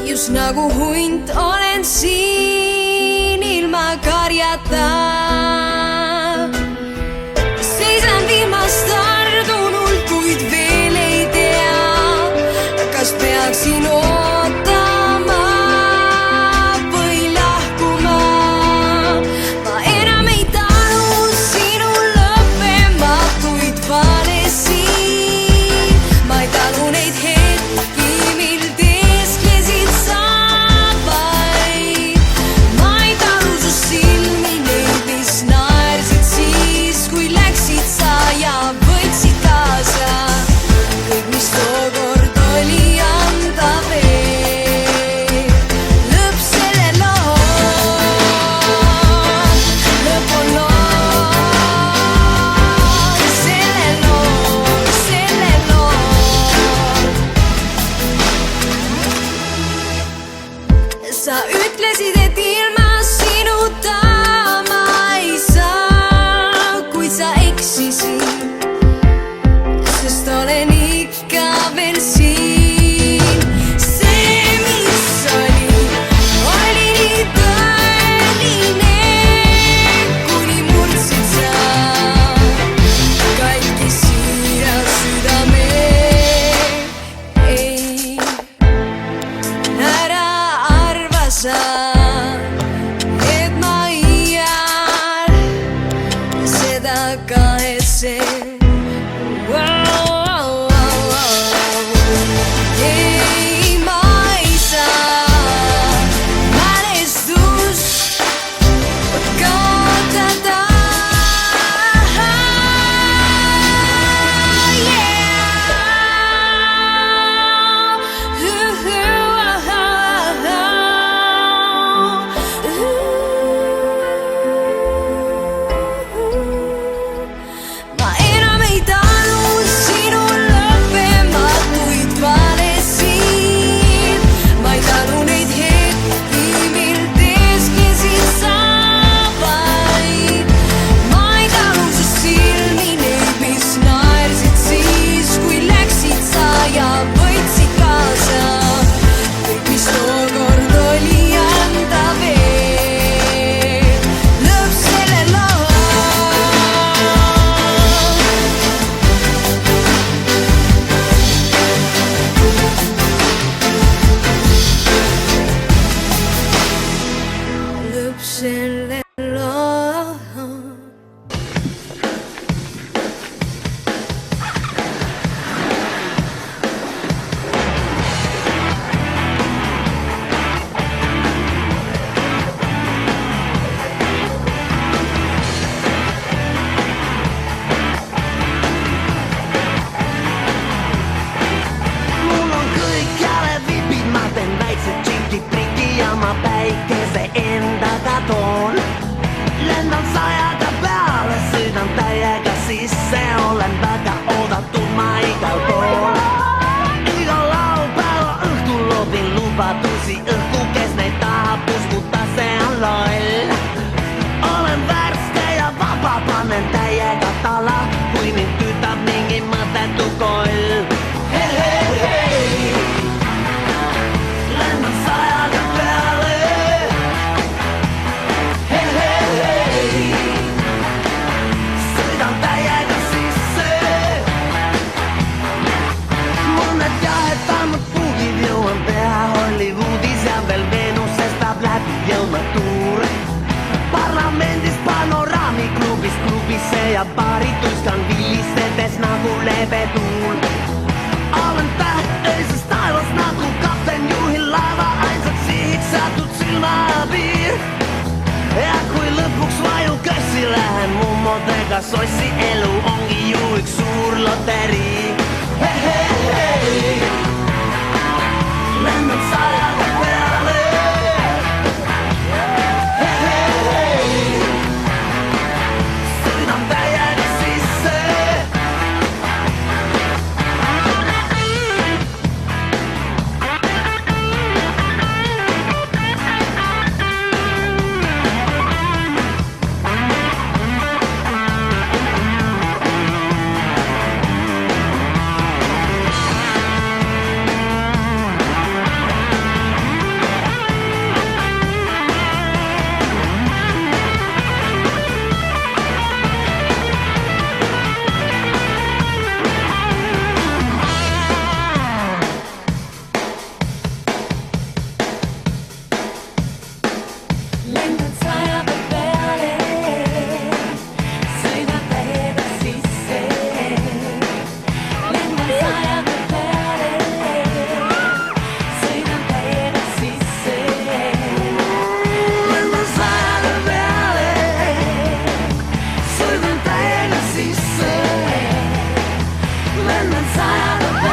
just nagu hunt olen siin ilma karjata. Seisan vihmast ardunult, kuid veel ei tea, kas peaksin ootama või lahkuma. Ma enam ei talu sinu lõppematuid valesid, ma ei talu neid hetki, mil teesklesid sa vaid. Ma ei talu su silmi, neid, mis duell. Hey, hey, hey, lendan sajade peale. Hey, hey, hey, sõidan täiega sisse. Mõned jahedamad puugid jõuan teha Hollywoodis ja veel Veenuses peab läbi jõudma tuur. Parlamendis panoraamiklubis klubisse ja baari tuiskan vilisedes nagu lebetuul. Olen tähteises taevas nagu kapten, juhin laeva ainsaks sihiks seatud silmapiir. Ja kui lõpuks vaju kössi lähen mummodega sossi, elu ongi ju üks suur loterii. Hei, hei, hei, lendan sajade peale. lendan sajade peale, sõidan täiega sisse. lendan sajade peale, sõidan täiega sisse. Lendan sajade peale, sõidan täiega sisse. Lendan sajade peale.